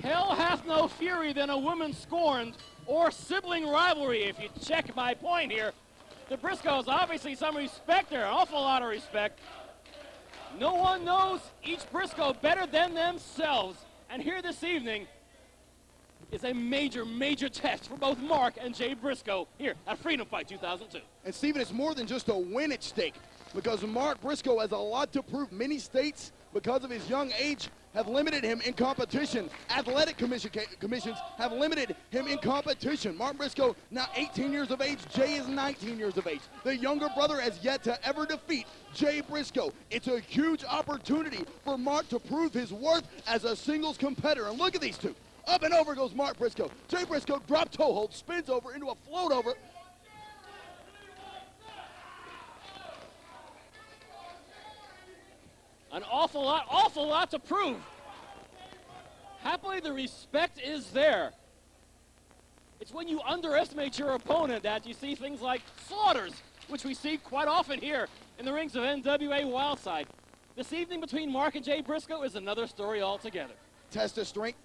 Hell hath no fury than a woman scorned, or sibling rivalry, if you check my point here. The Briscoes, obviously some respect there, an awful lot of respect. No one knows each Briscoe better than themselves. And here this evening is a major, major test for both Mark and Jay Briscoe here at Freedom Fight 2002. And Steven, it's more than just a win at stake, because Mark Briscoe has a lot to prove. Many states, because of his young age, have limited him in competition. Athletic commissions have limited him in competition. Mark Briscoe, now 18 years of age. Jay is 19 years of age. The younger brother has yet to ever defeat Jay Briscoe. It's a huge opportunity for Mark to prove his worth as a singles competitor. And look at these two. Up and over goes Mark Briscoe. Jay Briscoe drop toe hold, spins over into a float over. An awful lot to prove. Happily, the respect is there. It's when you underestimate your opponent that you see things like slaughters, which we see quite often here in the rings of NWA Wildside. This evening between Mark and Jay Briscoe is another story altogether. Test of strength.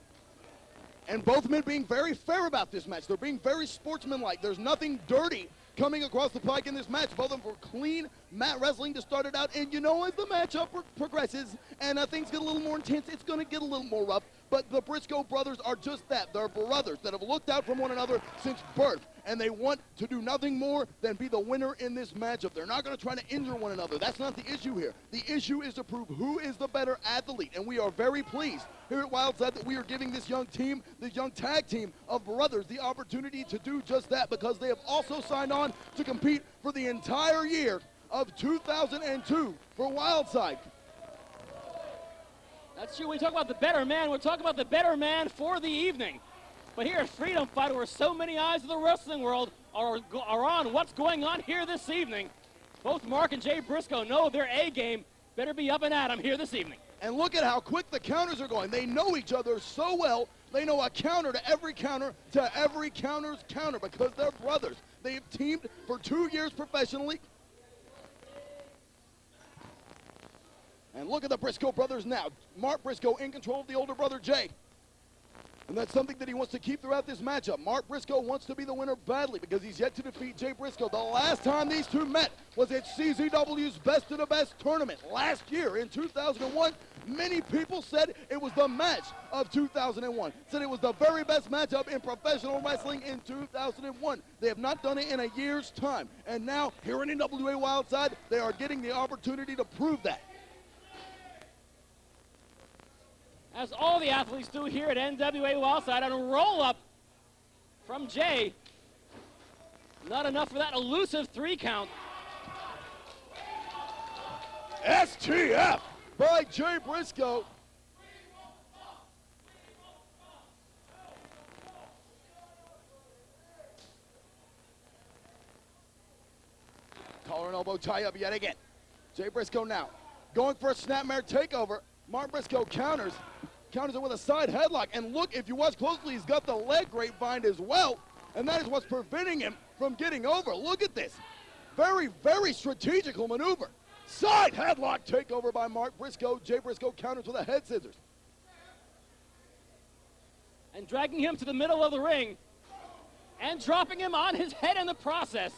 And both men being very fair about this match. They're being very sportsmanlike. There's nothing dirty coming across the pike in this match. Both of them were clean mat wrestling to start it out. And you know, as the matchup progresses and things get a little more intense, it's going to get a little more rough. But the Briscoe brothers are just that. They're brothers that have looked out for one another since birth. And they want to do nothing more than be the winner in this matchup. They're not going to try to injure one another. That's not the issue here. The issue is to prove who is the better athlete. And we are very pleased here at Wildside that we are giving this young team, this young tag team of brothers, the opportunity to do just that, because they have also signed on to compete for the entire year of 2002 for Wildside. That's true. We talk about the better man. We're talking about the better man for the evening. But here at Freedom Fight, where so many eyes of the wrestling world are on what's going on here this evening, both Mark and Jay Briscoe know their A game better be up and at 'em here this evening. And look at how quick the counters are going. They know each other so well. They know a counter to every counter's counter, because they're brothers. They've teamed for 2 years professionally. And look at the Briscoe brothers now. Mark Briscoe in control of the older brother, Jay. And that's something that he wants to keep throughout this matchup. Mark Briscoe wants to be the winner badly because he's yet to defeat Jay Briscoe. The last time these two met was at CZW's Best of the Best tournament last year in 2001. Many people said it was the match of 2001. Said it was the very best matchup in professional wrestling in 2001. They have not done it in a year's time. And now, here in NWA Wildside, they are getting the opportunity to prove that. As all the athletes do here at NWA Wildside, and a roll-up from Jay. Not enough for that elusive 3 count. STF by Jay Briscoe. Collar and elbow tie up yet again. Jay Briscoe now going for a snapmare takeover. Mark Briscoe counters it with a side headlock. And look, if you watch closely, he's got the leg grapevine as well. And that is what's preventing him from getting over. Look at this. Very, very strategical maneuver. Side headlock takeover by Mark Briscoe. Jay Briscoe counters with a head scissors. And dragging him to the middle of the ring. And dropping him on his head in the process.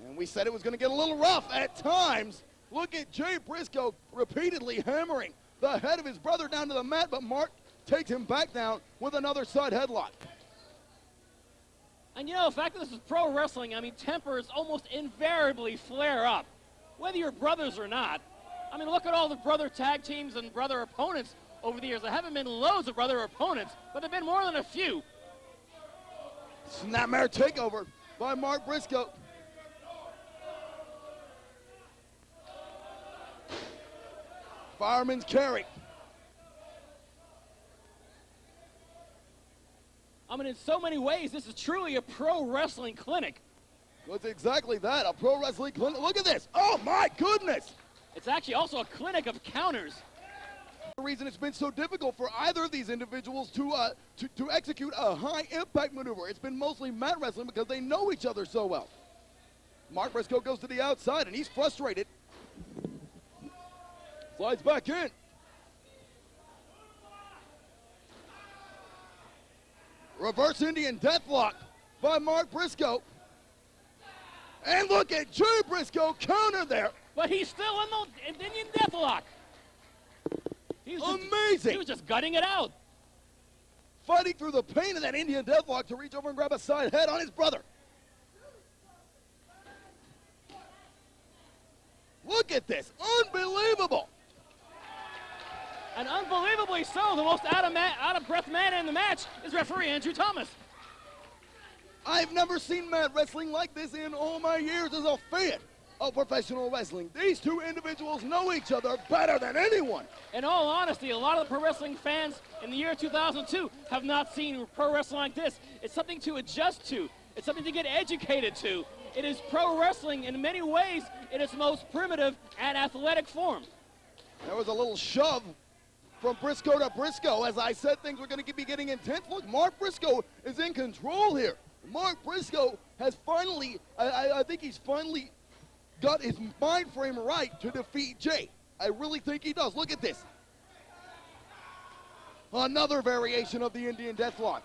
And we said it was going to get a little rough at times. Look at Jay Briscoe repeatedly hammering the head of his brother down to the mat, but Mark takes him back down with another side headlock. And you know, the fact that this is pro wrestling, I mean, tempers almost invariably flare up, whether you're brothers or not. I mean, look at all the brother tag teams and brother opponents over the years. There haven't been loads of brother opponents, but there have been more than a few. Snapmare takeover by Mark Briscoe. Fireman's carry. I mean, in so many ways, this is truly a pro wrestling clinic. Well, it's exactly that, a pro wrestling clinic. Look at this. Oh, my goodness. It's actually also a clinic of counters. The reason it's been so difficult for either of these individuals to execute a high-impact maneuver. It's been mostly mat wrestling because they know each other so well. Mark Briscoe goes to the outside, and he's frustrated. Slides back in. Reverse Indian deathlock by Mark Briscoe. And look at Jay Briscoe counter there. But he's still in the Indian deathlock. Amazing. He was just gutting it out. Fighting through the pain of that Indian deathlock to reach over and grab a side head on his brother. Look at this. Unbelievable. And unbelievably so, the most out-of-breath man in the match is referee Andrew Thomas. I've never seen mat wrestling like this in all my years as a fan of professional wrestling. These two individuals know each other better than anyone. In all honesty, a lot of the pro wrestling fans in the year 2002 have not seen pro wrestling like this. It's something to adjust to. It's something to get educated to. It is pro wrestling in many ways in its most primitive and athletic form. There was a little shove from Briscoe to Briscoe. As I said, things were going to be getting intense. Look, Mark Briscoe is in control here. Mark Briscoe has finally, I think he's finally got his mind frame right to defeat Jay. I really think he does. Look at this. Another variation of the Indian deathlock.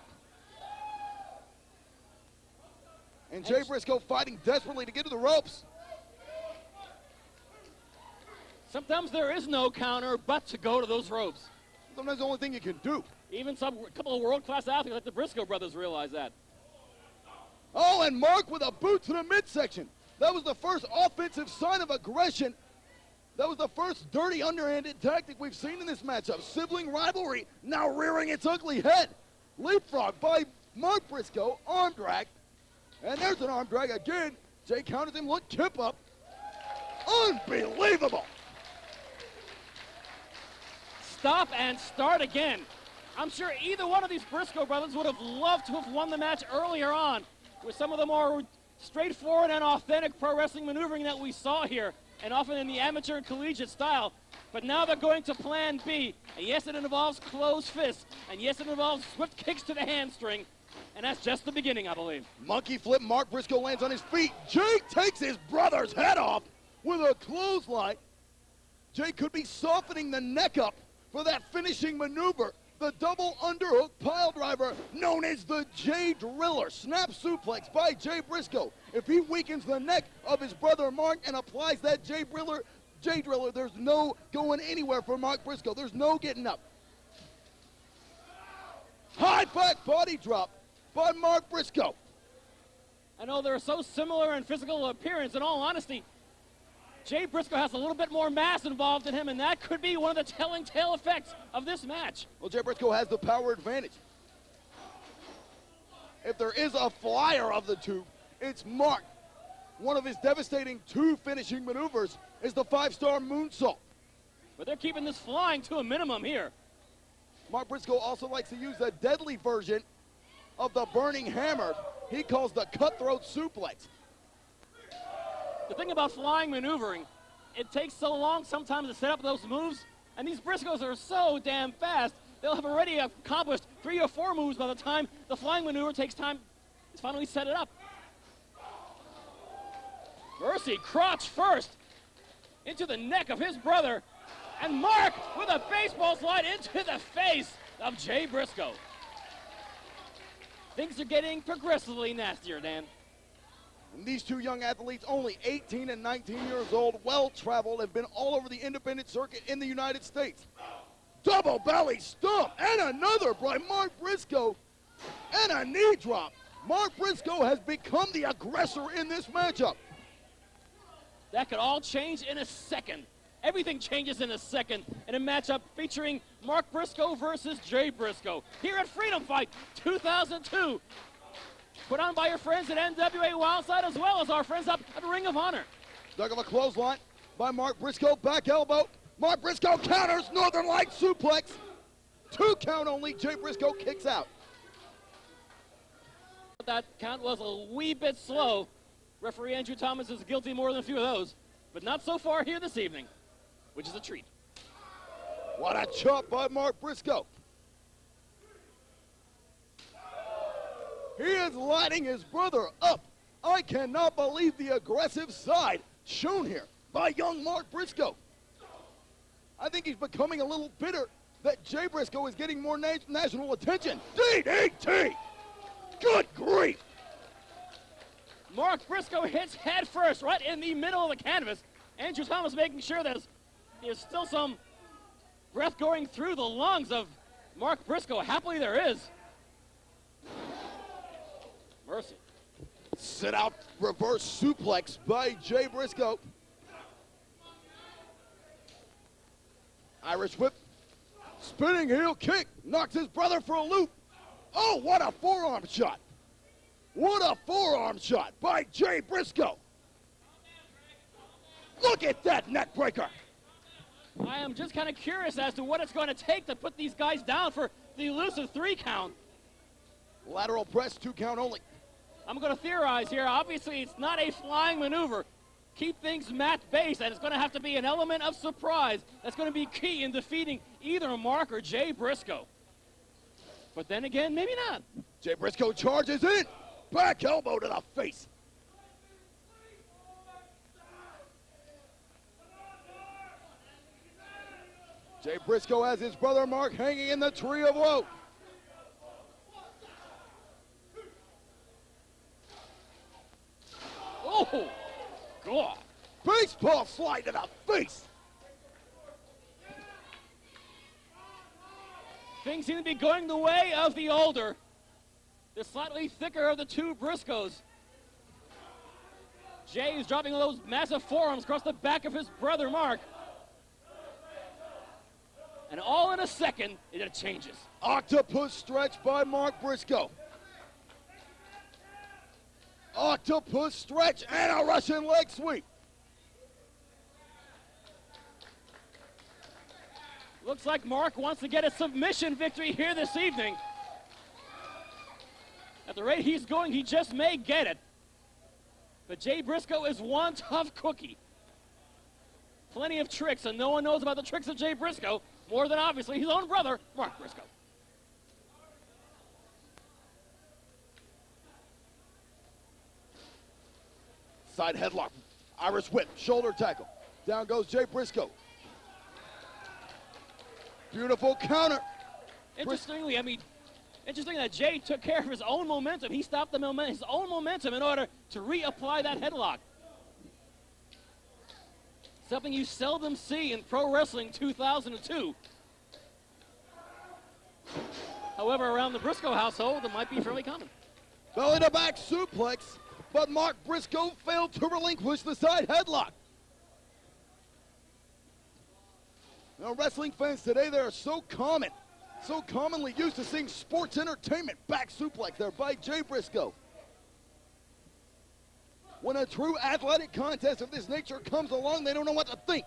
And Jay Briscoe fighting desperately to get to the ropes. Sometimes there is no counter but to go to those ropes. Sometimes the only thing you can do. Even a couple of world-class athletes like the Briscoe brothers realize that. Oh, and Mark with a boot to the midsection. That was the first offensive sign of aggression. That was the first dirty underhanded tactic we've seen in this matchup. Sibling rivalry now rearing its ugly head. Leapfrog by Mark Briscoe, arm drag. And there's an arm drag again. Jay counters him, look, kip up. Unbelievable. Stop and start again. I'm sure either one of these Briscoe brothers would have loved to have won the match earlier on with some of the more straightforward and authentic pro wrestling maneuvering that we saw here, and often in the amateur and collegiate style. But now they're going to plan B, and yes, it involves closed fists, and yes, it involves swift kicks to the hamstring, and that's just the beginning, I believe. Monkey flip, Mark Briscoe lands on his feet. Jay takes his brother's head off with a clothesline. Jay could be softening the neck up for that finishing maneuver. The double underhook pile driver known as the Jay Driller. Snap suplex by Jay Briscoe. If he weakens the neck of his brother Mark and applies that Jay Driller, there's no going anywhere for Mark Briscoe. There's no getting up. High back body drop by Mark Briscoe. I know they're so similar in physical appearance. In all honesty, Jay Briscoe has a little bit more mass involved in him, and that could be one of the telling tail effects of this match. Well, Jay Briscoe has the power advantage. If there is a flyer of the two, it's Mark. One of his devastating two finishing maneuvers is the 5-star moonsault. But they're keeping this flying to a minimum here. Mark Briscoe also likes to use the deadly version of the burning hammer he calls the cutthroat suplex. The thing about flying maneuvering, it takes so long sometimes to set up those moves, and these Briscoes are so damn fast, they'll have already accomplished 3 or 4 moves by the time the flying maneuver takes time to finally set it up. Mercy, crotch first, into the neck of his brother, and Mark with a baseball slide into the face of Jay Briscoe. Things are getting progressively nastier, Dan. And these two young athletes, only 18 and 19 years old, well-traveled, have been all over the independent circuit in the United States. Double belly stomp, and another by Mark Briscoe, and a knee drop. Mark Briscoe has become the aggressor in this matchup. That could all change in a second. Everything changes in a second in a matchup featuring Mark Briscoe versus Jay Briscoe here at Freedom Fight 2002. Put on by your friends at NWA Wildside as well as our friends up at Ring of Honor. Dug of a clothesline by Mark Briscoe, back elbow. Mark Briscoe counters, Northern Light suplex. 2 count only, Jay Briscoe kicks out. That count was a wee bit slow. Referee Andrew Thomas is guilty more than a few of those, but not so far here this evening, which is a treat. What a chop by Mark Briscoe. He is lighting his brother up. I cannot believe the aggressive side shown here by young Mark Briscoe. I think he's becoming a little bitter that Jay Briscoe is getting more national attention. DDT! Good grief! Mark Briscoe hits head first, right in the middle of the canvas. Andrew Thomas making sure there's still some breath going through the lungs of Mark Briscoe. Happily there is. Mercy. Sit out reverse suplex by Jay Briscoe. Irish whip. Spinning heel kick. Knocks his brother for a loop. Oh, what a forearm shot. What a forearm shot by Jay Briscoe. Look at that neck breaker. I am just kind of curious as to what it's going to take to put these guys down for the elusive 3 count. Lateral press, 2 count only. I'm going to theorize here. Obviously, it's not a flying maneuver. Keep things mat-based, and it's going to have to be an element of surprise that's going to be key in defeating either Mark or Jay Briscoe. But then again, maybe not. Jay Briscoe charges in. Back elbow to the face. Jay Briscoe has his brother Mark hanging in the tree of woe. Oh, God. Baseball slide to the face. Things seem to be going the way of the older, the slightly thicker of the 2 Briscoes. Jay is dropping those massive forearms across the back of his brother Mark. And all in a second, it changes. Octopus stretch by Mark Briscoe. Octopus stretch and a Russian leg sweep. Looks like Mark wants to get a submission victory here this evening. At the rate he's going, he just may get it. But Jay Briscoe is one tough cookie. Plenty of tricks, and no one knows about the tricks of Jay Briscoe more than obviously his own brother, Mark Briscoe. Side headlock, Irish whip, shoulder tackle. Down goes Jay Briscoe. Beautiful counter. Interestingly, interesting that Jay took care of his own momentum. He stopped his own momentum in order to reapply that headlock. Something you seldom see in Pro Wrestling 2002. However, around the Briscoe household, it might be fairly common. Belly to back suplex, but Mark Briscoe failed to relinquish the side headlock. Now, wrestling fans today, they are so commonly used to seeing sports entertainment back suplex there by Jay Briscoe. When a true athletic contest of this nature comes along, they don't know what to think.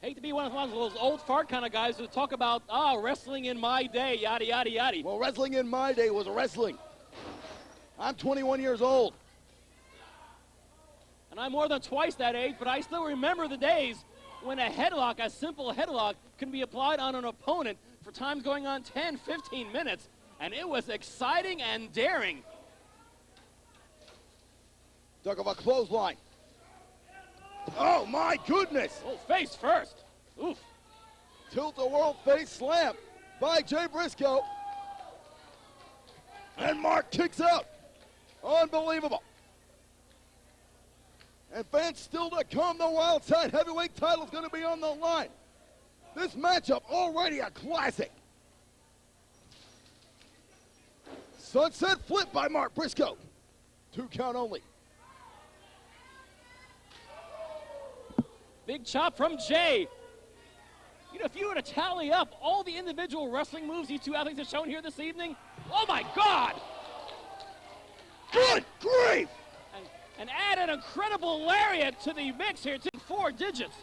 Hate to be one of those old fart kind of guys who talk about, wrestling in my day, yada, yada, yada. Well, wrestling in my day was wrestling. I'm 21 years old. And I'm more than twice that age, but I still remember the days when a headlock, a simple headlock, can be applied on an opponent for times going on 10, 15 minutes. And it was exciting and daring. Dug of a clothesline. Oh, my goodness. Oh, face first. Oof. Tilt-a-whirl face slam by Jay Briscoe. And Mark kicks out. Unbelievable. And fans, still to come, the Wildside heavyweight title is going to be on the line. This matchup already a classic. Sunset flip by Mark Briscoe. 2 count only. Big chop from Jay. You know, if you were to tally up all the individual wrestling moves these 2 athletes have shown here this evening, oh my God! Good grief! And add an incredible lariat to the mix here, to 4 digits.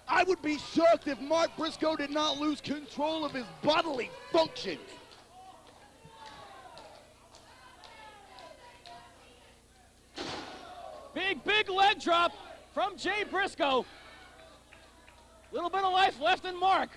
I would be shocked if Mark Briscoe did not lose control of his bodily functions. Big leg drop from Jay Briscoe. Little bit of life left in Mark.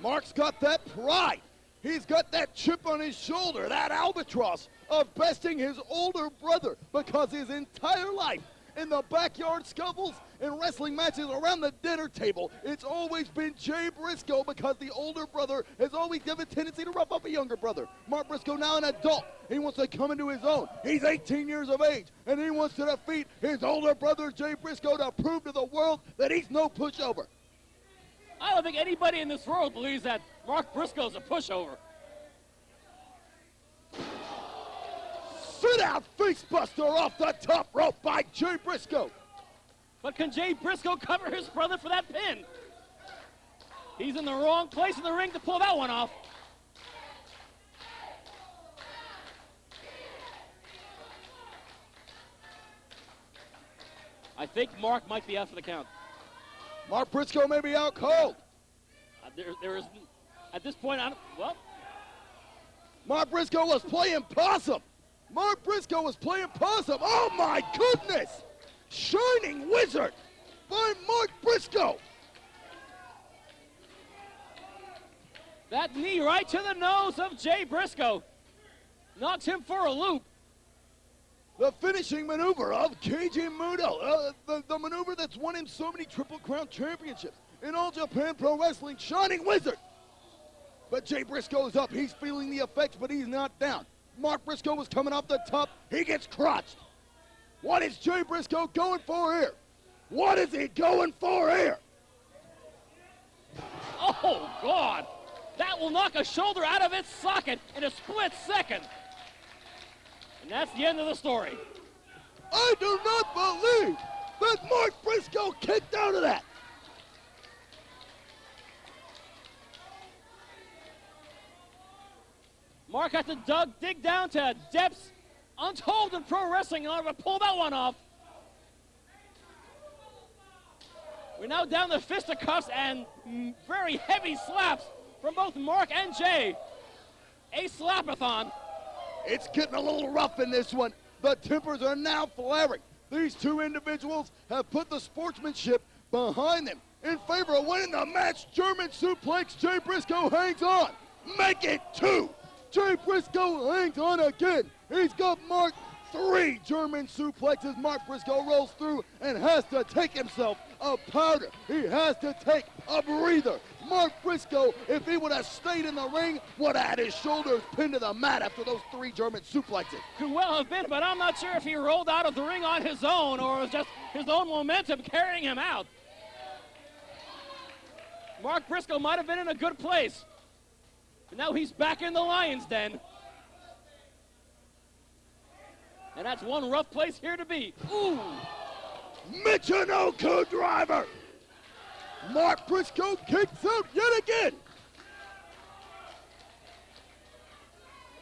Mark's got that pride. He's got that chip on his shoulder, that albatross of besting his older brother, because his entire life in the backyard scuffles and wrestling matches around the dinner table, it's always been Jay Briscoe because the older brother has always given a tendency to rough up a younger brother. Mark Briscoe now an adult. He wants to come into his own. He's 18 years of age, and he wants to defeat his older brother, Jay Briscoe, to prove to the world that he's no pushover. I don't think anybody in this world believes that Mark Briscoe's a pushover. Sit-out facebuster off the top rope by Jay Briscoe. But can Jay Briscoe cover his brother for that pin? He's in the wrong place in the ring to pull that one off. I think Mark might be out for the count. Mark Briscoe may be out cold. There is, at this point, well. Mark Briscoe was playing possum. Mark Briscoe was playing possum. Oh my goodness! Shining Wizard by Mark Briscoe. That knee right to the nose of Jay Briscoe knocks him for a loop. The finishing maneuver of KJ Muto, the maneuver that's won him so many Triple Crown championships in All Japan Pro Wrestling, Shining Wizard. But Jay Briscoe's up. He's feeling the effects, but he's not down. Mark Briscoe was coming off the top. He gets crotched. What is Jay Briscoe going for here? What is he going for here? Oh, God. That will knock a shoulder out of its socket in a split second. And that's the end of the story. I do not believe that Mark Briscoe kicked out of that. Mark had to dig down to depths untold in pro wrestling in order to pull that one off. We're now down to fisticuffs and very heavy slaps from both Mark and Jay. A slapathon. It's getting a little rough in this one. The tempers are now flaring. These two individuals have put the sportsmanship behind them in favor of winning the match. German suplex. Jay Briscoe hangs on. Make it 2. Jay Briscoe hangs on again. He's got Mark 3 German suplexes. Mark Briscoe rolls through and has to take himself a powder. He has to take a breather. Mark Briscoe, if he would have stayed in the ring, would have had his shoulders pinned to the mat after those 3 German suplexes. Could well have been, but I'm not sure if he rolled out of the ring on his own or it was just his own momentum carrying him out. Mark Briscoe might have been in a good place. But now he's back in the lion's den. And that's one rough place here to be. Ooh! Michinoku driver. Mark Briscoe kicks out yet again.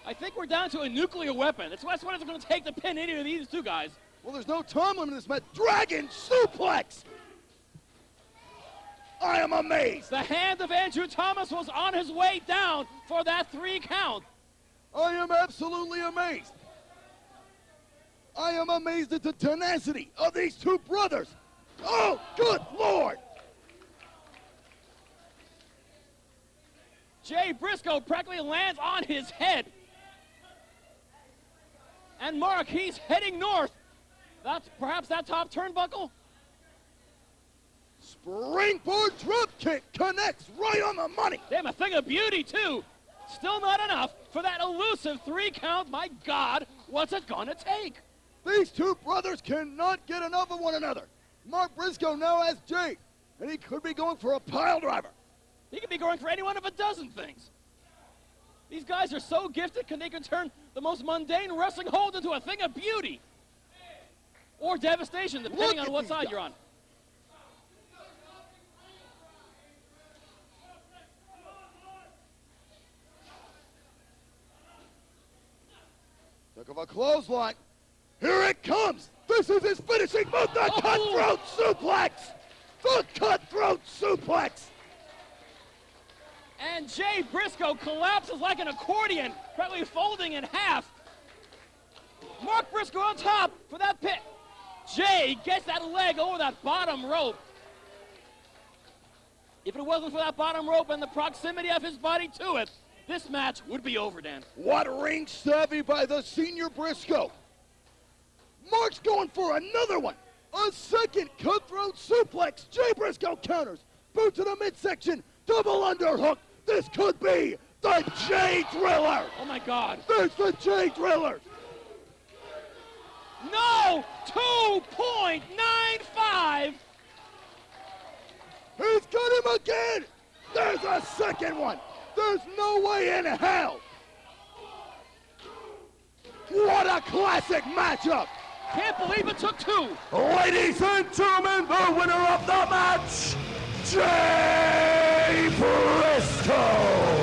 I think we're down to a nuclear weapon. That's what it's going to take to pin any of these two guys. Well, there's no time limit in this match. Dragon suplex. I am amazed. The hand of Andrew Thomas was on his way down for that 3 count. I am absolutely amazed. I am amazed at the tenacity of these two brothers. Oh, good Lord. Jay Briscoe practically lands on his head. And Mark, he's heading north. That's perhaps that top turnbuckle. Springboard drop kick connects right on the money. Damn, a thing of beauty, too. Still not enough for that elusive 3 count. My God, what's it gonna take? These two brothers cannot get enough of one another. Mark Briscoe now has Jay, and he could be going for a pile driver. He could be going for any one of a dozen things. These guys are so gifted, they can turn the most mundane wrestling hold into a thing of beauty. Or devastation, depending on what side you're on. Look of a clothesline. Here it comes. This is his finishing move, the cutthroat suplex. The cutthroat suplex. And Jay Briscoe collapses like an accordion, practically folding in half. Mark Briscoe on top for that pin. Jay gets that leg over that bottom rope. If it wasn't for that bottom rope and the proximity of his body to it, this match would be over, Dan. What ring savvy by the senior Briscoe. Mark's going for another one. A second cutthroat suplex. Jay Briscoe counters. Boot to the midsection. Double underhook. This could be the Jay Driller. Oh my God. There's the Jay Driller. No! 2.95! He's got him again. There's a second one. There's no way in hell. What a classic matchup. Can't believe it took two. Ladies and gentlemen, the winner of the match, Jay Briscoe.